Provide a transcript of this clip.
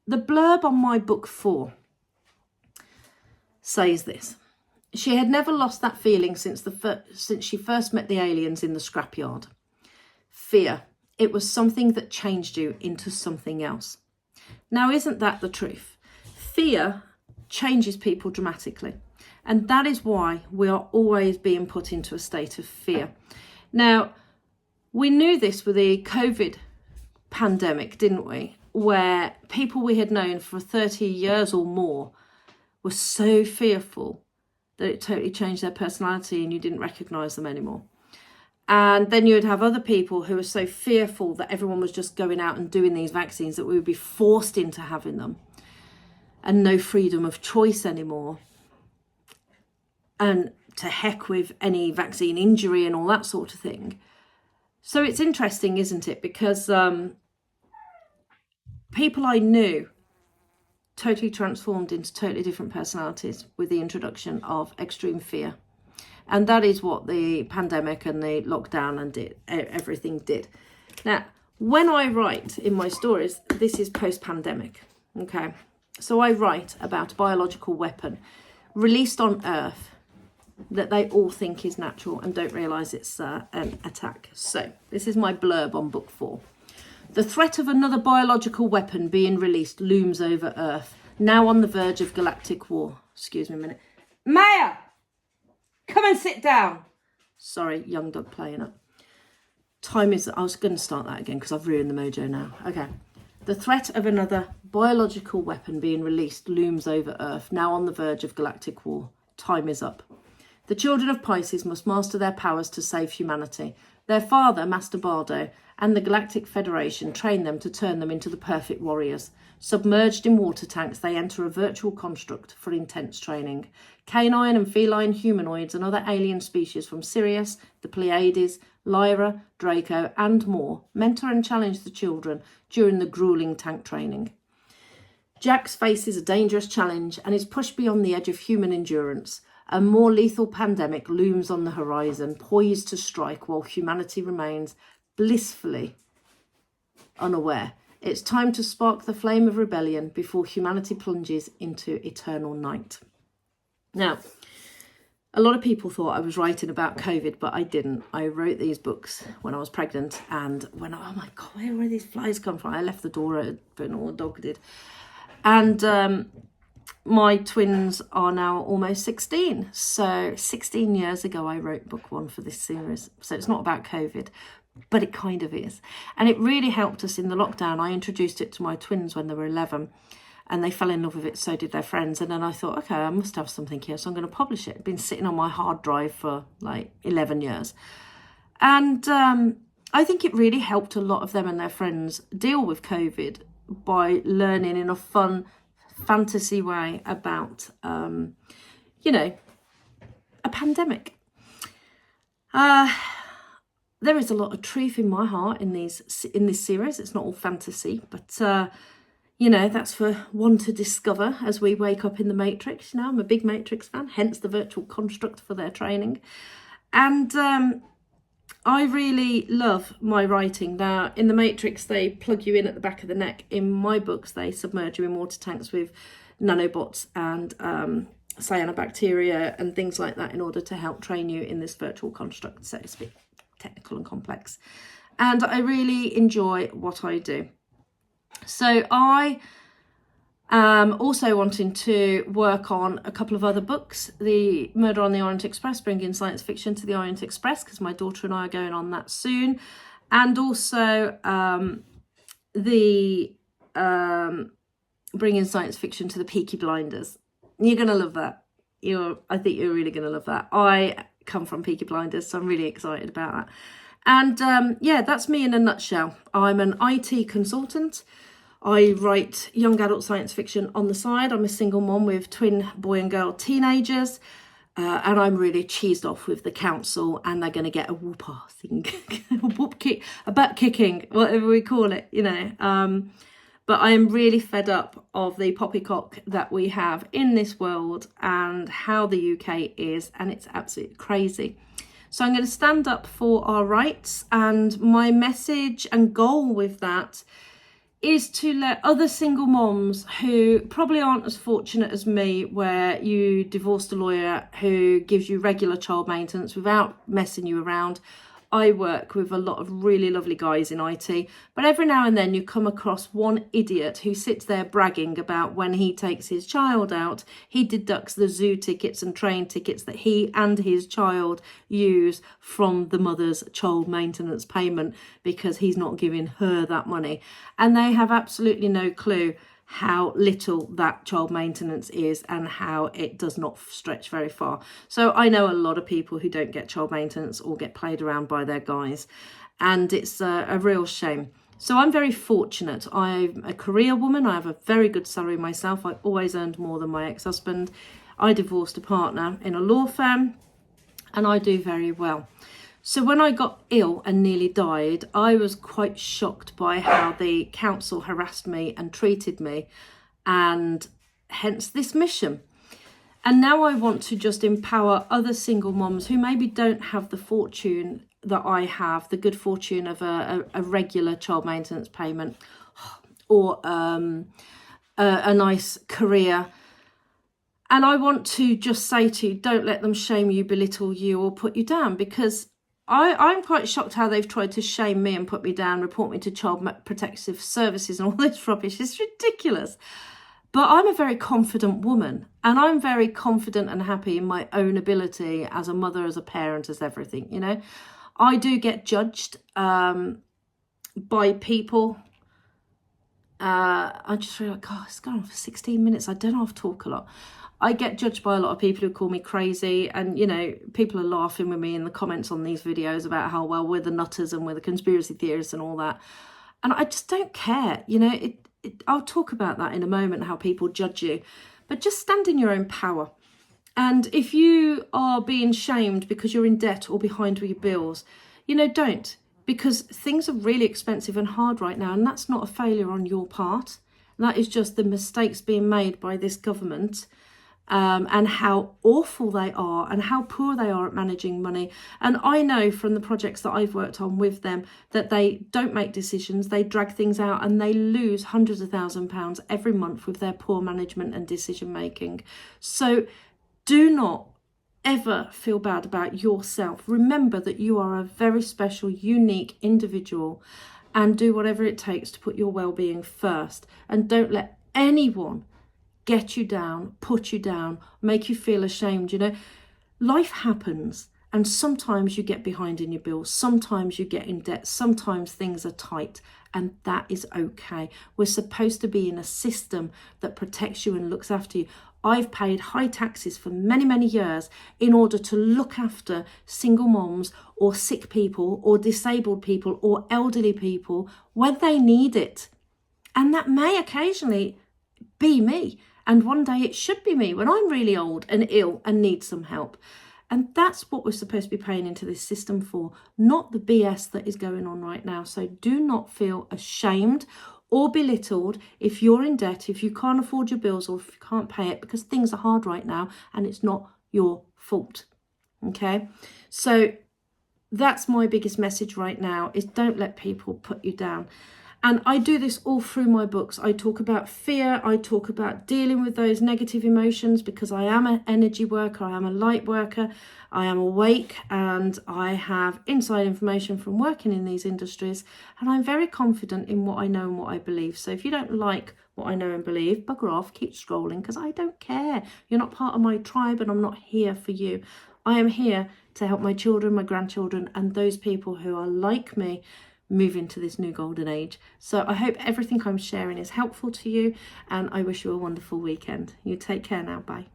the blurb on my book 4 says this. She had never lost that feeling since she first met the aliens in the scrapyard. Fear. It was something that changed you into something else. Now, isn't that the truth? Fear changes people dramatically. And that is why we are always being put into a state of fear. Now, we knew this with the COVID pandemic, didn't we? Where people we had known for 30 years or more were so fearful that it totally changed their personality and you didn't recognise them anymore. And then you would have other people who were so fearful that everyone was just going out and doing these vaccines that we would be forced into having them and no freedom of choice anymore. And to heck with any vaccine injury and all that sort of thing. So it's interesting, isn't it? Because people I knew totally transformed into totally different personalities with the introduction of extreme fear. And that is what the pandemic and the lockdown and everything did. Now, when I write in my stories, this is post-pandemic, okay? So I write about a biological weapon released on Earth that they all think is natural and don't realise it's an attack. So this is my blurb on book 4. The threat of another biological weapon being released looms over Earth, now on the verge of galactic war. Excuse me a minute. Maya! Come and sit down. Sorry, young dog playing up. I was going to start that again because I've ruined the mojo now. Okay. The threat of another biological weapon being released looms over Earth, now on the verge of galactic war. Time is up. The children of Pisces must master their powers to save humanity. Their father, Master Bardo, and the Galactic Federation train them to turn them into the perfect warriors. Submerged in water tanks, they enter a virtual construct for intense training. Canine and feline humanoids and other alien species from Sirius, the Pleiades, Lyra, Draco, and more mentor and challenge the children during the grueling tank training. Jax faces a dangerous challenge and is pushed beyond the edge of human endurance. A more lethal pandemic looms on the horizon, poised to strike while humanity remains blissfully unaware. It's time to spark the flame of rebellion before humanity plunges into eternal night. Now, a lot of people thought I was writing about COVID, but I didn't. I wrote these books when I was pregnant, and when oh my God, where did these flies come from? I left the door open, or the dog did. And my twins are now almost 16. So 16 years ago, I wrote book 1 for this series. So it's not about COVID, but it kind of is. And it really helped us in the lockdown. I introduced it to my twins when they were 11 and they fell in love with it. So did their friends. And then I thought, okay, I must have something here. So I'm going to publish it. It's been sitting on my hard drive for like 11 years. And I think it really helped a lot of them and their friends deal with COVID by learning in a fun, fantasy way about, you know, a pandemic. There is a lot of truth in my heart in this series. It's not all fantasy, but you know, that's for one to discover as we wake up in the Matrix. You know, I'm a big Matrix fan, hence the virtual construct for their training. And I really love my writing. Now, in the Matrix, they plug you in at the back of the neck. In my books, they submerge you in water tanks with nanobots and cyanobacteria and things like that in order to help train you in this virtual construct, so to speak. Technical and complex. And I really enjoy what I do. So I am also wanting to work on a couple of other books. The Murder on the Orient Express, bringing science fiction to the Orient Express, because my daughter and I are going on that soon. And also the bringing science fiction to the Peaky Blinders. You're going to love that. I think you're really going to love that. I come from Peaky Blinders, so I'm really excited about that. And yeah, that's me in a nutshell. I'm an IT consultant. I write young adult science fiction on the side. I'm a single mom with twin boy and girl teenagers. And I'm really cheesed off with the council, and they're going to get a whoop-ah thing, a butt kicking, whatever we call it, you know. But I am really fed up of the poppycock that we have in this world and how the UK is, and it's absolutely crazy. So I'm going to stand up for our rights, and my message and goal with that is to let other single moms who probably aren't as fortunate as me, where you divorced a lawyer who gives you regular child maintenance without messing you around. I work with a lot of really lovely guys in IT, but every now and then you come across one idiot who sits there bragging about when he takes his child out, he deducts the zoo tickets and train tickets that he and his child use from the mother's child maintenance payment because he's not giving her that money. And they have absolutely no clue how little that child maintenance is and how it does not stretch very far. So I know a lot of people who don't get child maintenance or get played around by their guys, and it's a real shame. So I'm very fortunate. I'm a career woman. I have a very good salary myself. I always earned more than my ex-husband. I divorced a partner in a law firm, and I do very well. So when I got ill and nearly died, I was quite shocked by how the council harassed me and treated me, and hence this mission. And now I want to just empower other single moms who maybe don't have the fortune that I have, the good fortune of a regular child maintenance payment or a nice career. And I want to just say to you, don't let them shame you, belittle you, or put you down, because I'm quite shocked how they've tried to shame me and put me down, report me to Child Protective Services and all this rubbish. It's ridiculous. But I'm a very confident woman, and I'm very confident and happy in my own ability as a mother, as a parent, as everything, you know. I do get judged by people. I just feel like, God, it's gone on for 16 minutes. I don't know how to talk a lot. I get judged by a lot of people who call me crazy, and, you know, people are laughing with me in the comments on these videos about how, well, we're the nutters and we're the conspiracy theorists and all that. And I just don't care, you know. I'll talk about that in a moment, how people judge you. But just stand in your own power. And if you are being shamed because you're in debt or behind with your bills, you know, don't. Because things are really expensive and hard right now, and that's not a failure on your part. That is just the mistakes being made by this government. And how awful they are and how poor they are at managing money. And I know from the projects that I've worked on with them that they don't make decisions, they drag things out, and they lose hundreds of £1,000s every month with their poor management and decision making. So do not ever feel bad about yourself. Remember that you are a very special, unique individual, and do whatever it takes to put your well-being first. And don't let anyone get you down, put you down, make you feel ashamed. You know, life happens, and sometimes you get behind in your bills, sometimes you get in debt, sometimes things are tight, and that is okay. We're supposed to be in a system that protects you and looks after you. I've paid high taxes for many, many years in order to look after single moms or sick people or disabled people or elderly people when they need it. And that may occasionally be me. And one day it should be me when I'm really old and ill and need some help. And that's what we're supposed to be paying into this system for, not the BS that is going on right now. So do not feel ashamed or belittled if you're in debt, if you can't afford your bills, or if you can't pay it, because things are hard right now and it's not your fault. Okay, so that's my biggest message right now, is don't let people put you down. And I do this all through my books. I talk about fear. I talk about dealing with those negative emotions, because I am an energy worker. I am a light worker. I am awake, and I have inside information from working in these industries. And I'm very confident in what I know and what I believe. So if you don't like what I know and believe, bugger off, keep scrolling, because I don't care. You're not part of my tribe, and I'm not here for you. I am here to help my children, my grandchildren, and those people who are like me move into this new golden age. So I hope everything I'm sharing is helpful to you, and I wish you a wonderful weekend. You take care now. Bye.